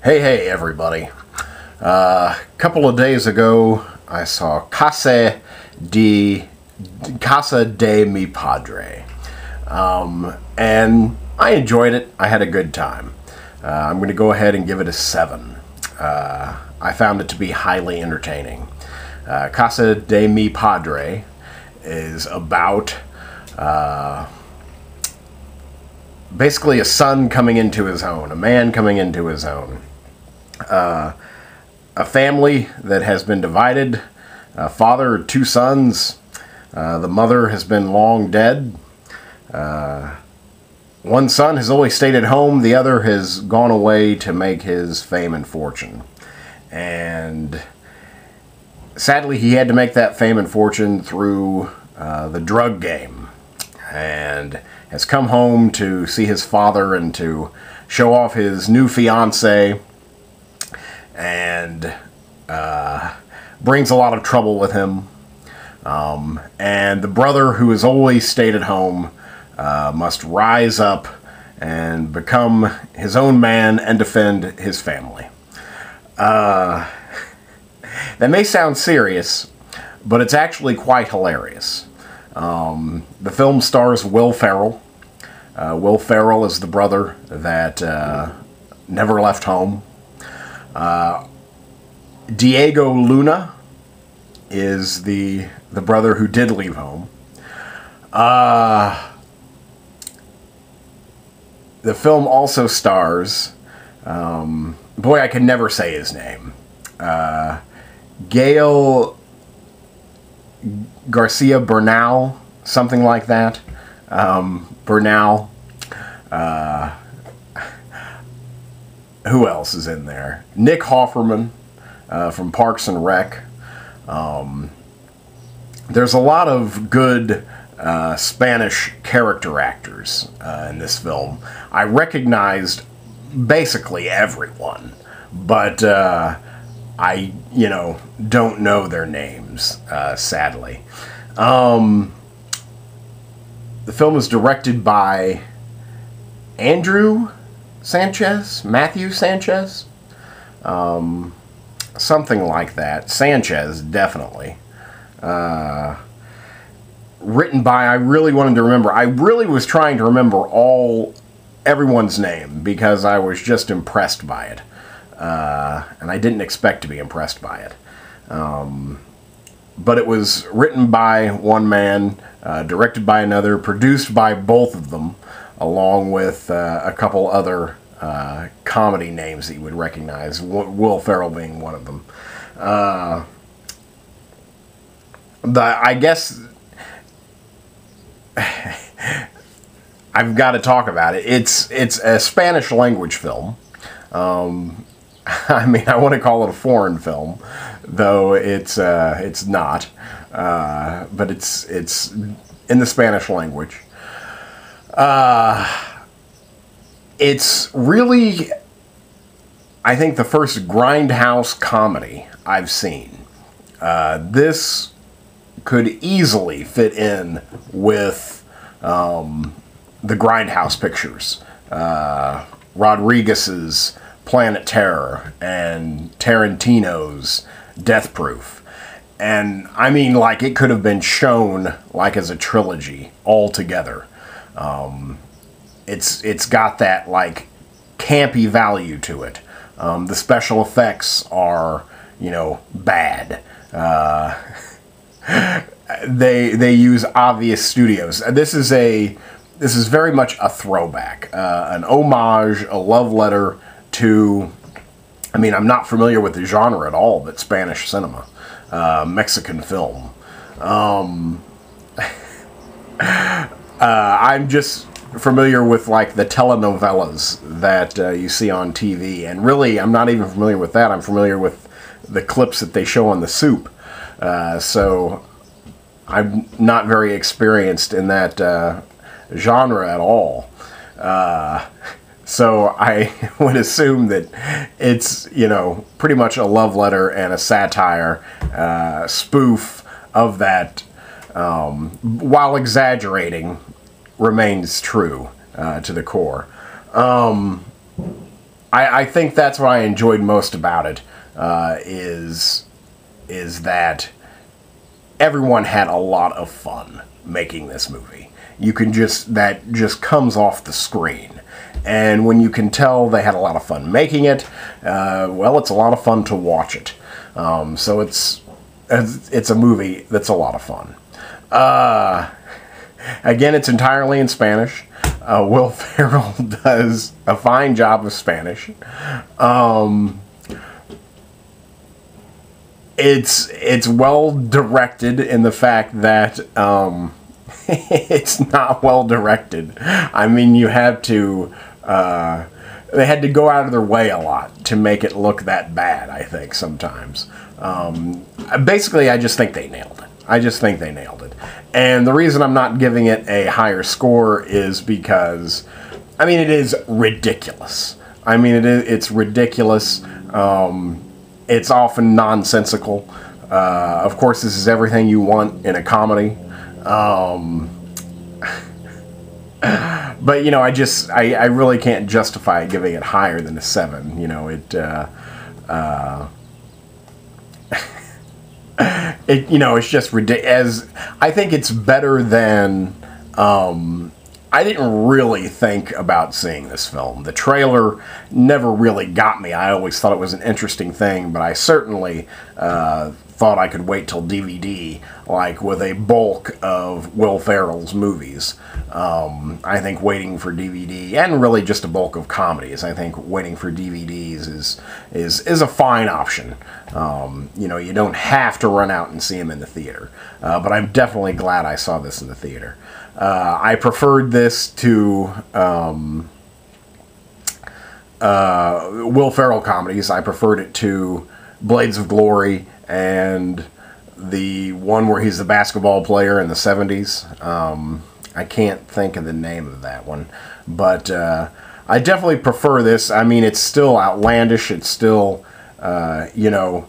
Hey everybody. A couple of days ago I saw Casa de Mi Padre. And I enjoyed it. I had a good time. I'm going to go ahead and give it a 7. I found it to be highly entertaining. Casa de Mi Padre is about basically a son coming into his own, a man coming into his own. A family that has been divided, a father, 2 sons. The mother has been long dead. One son has always stayed at home, the other has gone away to make his fame and fortune. And sadly, he had to make that fame and fortune through the drug game, and has come home to see his father and to show off his new fiancée, and brings a lot of trouble with him. And the brother, who has always stayed at home, must rise up and become his own man and defend his family. That may sound serious, but it's actually quite hilarious. The film stars Will Ferrell. Will Ferrell is the brother that never left home. Diego Luna is the brother who did leave home. The film also stars, boy, I can never say his name, Gael Garcia Bernal, something like that. Bernal. Who else is in there? Nick Offerman from Parks and Rec. There's a lot of good Spanish character actors in this film. I recognized basically everyone, but I, don't know their names, sadly. The film is directed by Matthew Sanchez? Something like that. Sanchez, definitely. Written by, I really wanted to remember. I really was trying to remember everyone's name because I was just impressed by it. And I didn't expect to be impressed by it. But it was written by one man, directed by another, produced by both of them, along with a couple other comedy names that you would recognize, Will Ferrell being one of them. I guess I've got to talk about it. It's a Spanish language film. I mean, I want to call it a foreign film, though it's not. But it's in the Spanish language. It's really, I think, the first grindhouse comedy I've seen. This could easily fit in with the Grindhouse pictures. Rodriguez's Planet Terror and Tarantino's Death Proof. And I mean, like, it could have been shown like as a trilogy altogether. It's got that, like, campy value to it. The special effects are, bad. They use obvious studios. This is very much a throwback, an homage, a love letter to, I mean, I'm not familiar with the genre at all, but Spanish cinema, Mexican film. I'm just familiar with, like, the telenovelas that you see on TV, and really, I'm not even familiar with that. I'm familiar with the clips that they show on The Soup. So I'm not very experienced in that genre at all. So I would assume that it's, pretty much a love letter and a satire, spoof of that, while exaggerating, remains true to the core. I think that's what I enjoyed most about it, is that everyone had a lot of fun making this movie. That just comes off the screen. And when you can tell they had a lot of fun making it, well, it's a lot of fun to watch it. So it's a movie that's a lot of fun. Again, it's entirely in Spanish. Will Ferrell does a fine job of Spanish. It's well directed in the fact that it's not well directed. I mean, you have to. They had to go out of their way a lot to make it look that bad, I think, sometimes. Basically, I just think they nailed it. I just think they nailed it. And the reason I'm not giving it a higher score is because, I mean, it is ridiculous. I mean, it's ridiculous. It's often nonsensical. Of course, this is everything you want in a comedy. But, you know, I really can't justify giving it higher than a 7. You know, it's just ridiculous. I think it's better than, I didn't really think about seeing this film. The trailer never really got me. I always thought it was an interesting thing, but I certainly thought I could wait till DVD, like with a bulk of Will Ferrell's movies. I think waiting for DVD, and really just a bulk of comedies, I think waiting for DVDs is a fine option. You know, you don't have to run out and see them in the theater. But I'm definitely glad I saw this in the theater. I preferred this to Will Ferrell comedies. I preferred it to Blades of Glory and the one where he's the basketball player in the 70s. I can't think of the name of that one. But I definitely prefer this. I mean, it's still outlandish. It's still, you know,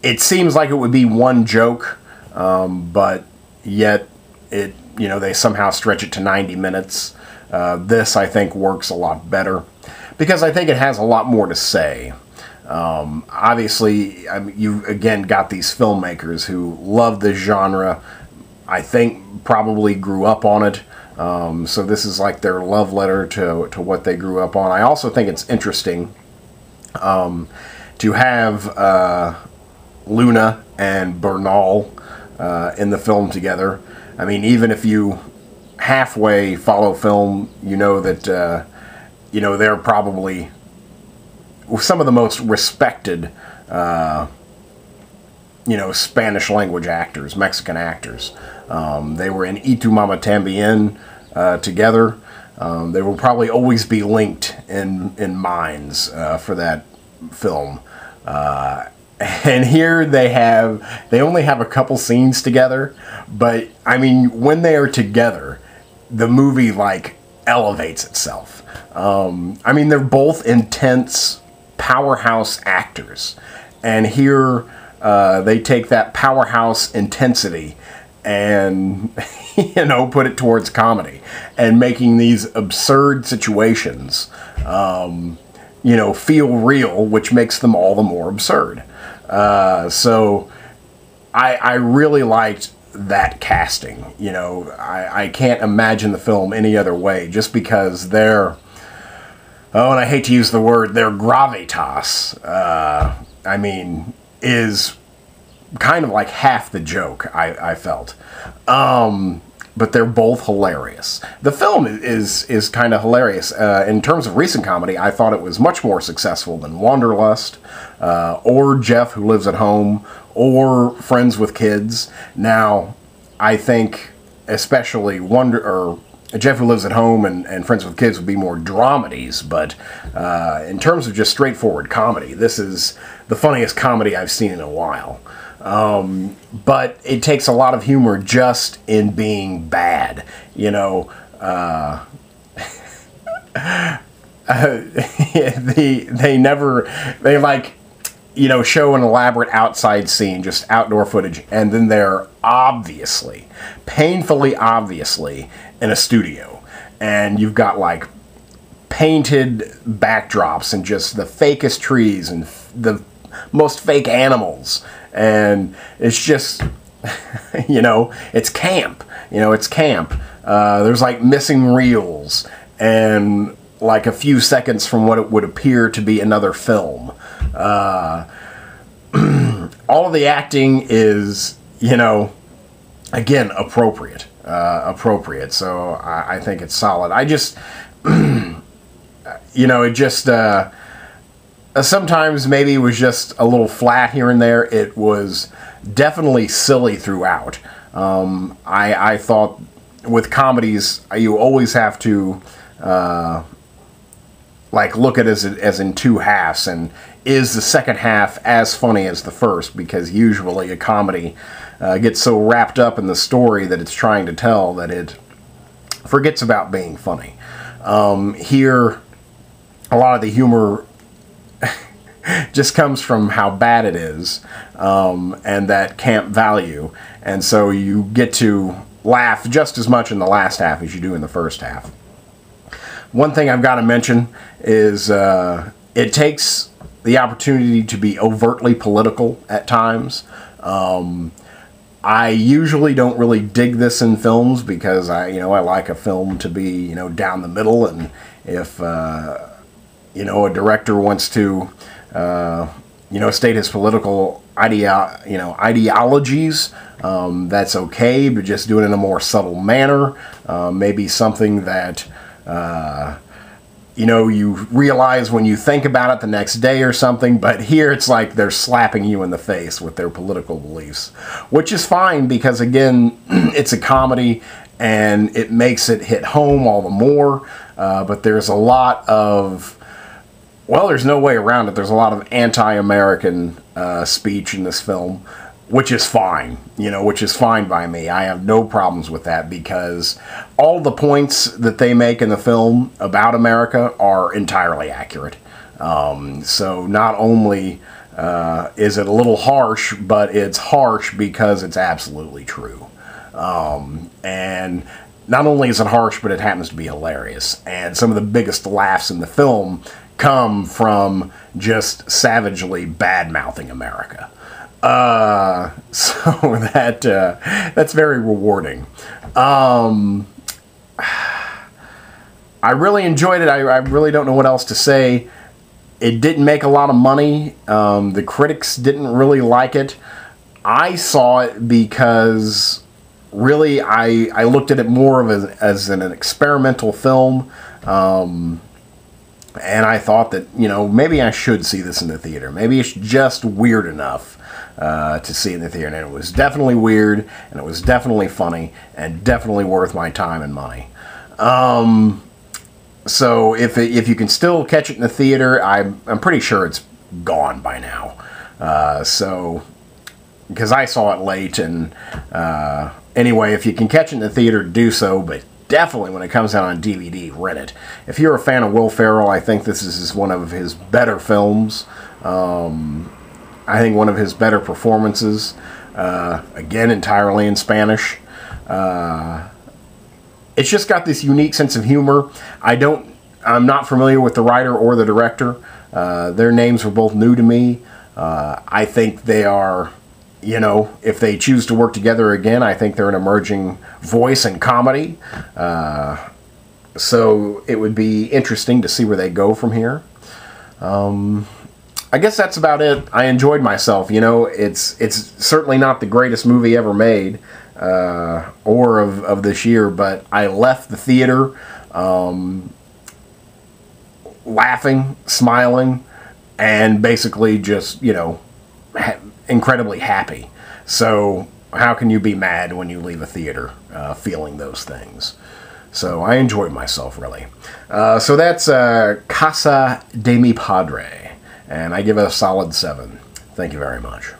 it seems like it would be one joke, but yet you know, they somehow stretch it to 90 minutes. This, I think, works a lot better because I think it has a lot more to say. Obviously, I mean, you again got these filmmakers who love this genre. I think probably grew up on it. So this is like their love letter to what they grew up on. I also think it's interesting to have Luna and Bernal in the film together. I mean, even if you halfway follow film, you know that you know, they're probably some of the most respected you know, Spanish language actors, Mexican actors. They were in Y Tu Mama Tambien together. They will probably always be linked in minds for that film. And here they only have a couple scenes together, but I mean, when they are together, the movie like elevates itself. I mean, they're both intense powerhouse actors, and here they take that powerhouse intensity and you know, put it towards comedy and making these absurd situations you know, feel real, which makes them all the more absurd. So I really liked that casting. You know, I can't imagine the film any other way, just because their, oh, and I hate to use the word, their gravitas, I mean, is kind of like half the joke, I felt. But they're both hilarious. The film is kind of hilarious. In terms of recent comedy, I thought it was much more successful than Wanderlust, or Jeff Who Lives at Home, or Friends with Kids. Now, I think especially Jeff Who Lives at Home and Friends with Kids would be more dramedies, but in terms of just straightforward comedy, this is the funniest comedy I've seen in a while. But it takes a lot of humor just in being bad, you know. They like, you know, show an elaborate outside scene, just outdoor footage, and then they're painfully obviously in a studio, and you've got like painted backdrops and just the fakest trees and the most fake animals. And it's just, you know, it's camp. You know, it's camp. There's like missing reels and like a few seconds from what it would appear to be another film. All of the acting is, you know, again, appropriate. So I think it's solid. I just, you know, it just, sometimes maybe it was just a little flat here and there. It was definitely silly throughout. I thought with comedies, you always have to, like, look at it as in two halves, and is the second half as funny as the first? Because usually a comedy gets so wrapped up in the story that it's trying to tell that it forgets about being funny. Here, a lot of the humor just comes from how bad it is, and that camp value, and so you get to laugh just as much in the last half as you do in the first half. One thing I've got to mention is it takes the opportunity to be overtly political at times. I usually don't really dig this in films because I like a film to be, you know, down the middle, and if you know, a director wants to you know, state his political ideologies, that's okay, but just do it in a more subtle manner. Maybe something that you know, you realize when you think about it the next day or something, but here it's like they're slapping you in the face with their political beliefs, which is fine because, again, it's a comedy and it makes it hit home all the more, but there's a lot of, well, there's no way around it, there's a lot of anti-American speech in this film, which is fine, you know, which is fine by me. I have no problems with that because all the points that they make in the film about America are entirely accurate. So not only is it a little harsh, but it's harsh because it's absolutely true. And not only is it harsh, but it happens to be hilarious. And some of the biggest laughs in the film come from just savagely bad-mouthing America. So that's very rewarding. I really enjoyed it. I really don't know what else to say. It didn't make a lot of money. The critics didn't really like it. I saw it because really I looked at it more of as an experimental film. And I thought that, you know, maybe I should see this in the theater. Maybe it's just weird enough to see in the theater. And it was definitely weird, and it was definitely funny, and definitely worth my time and money. So if you can still catch it in the theater, I'm pretty sure it's gone by now. So, because I saw it late, and anyway, if you can catch it in the theater, do so, but definitely when it comes out on DVD, rent it. If you're a fan of Will Ferrell, I think this is one of his better films. I think one of his better performances. Again, entirely in Spanish. It's just got this unique sense of humor. I'm not familiar with the writer or the director. Their names were both new to me. I think they are, you know, if they choose to work together again, I think they're an emerging voice in comedy. So it would be interesting to see where they go from here. I guess that's about it. I enjoyed myself. You know, it's certainly not the greatest movie ever made, or of this year, but I left the theater laughing, smiling, and basically just, you know, incredibly happy. So how can you be mad when you leave a theater feeling those things? So I enjoyed myself, really. So that's Casa De Mi Padre, and I give it a solid 7. Thank you very much.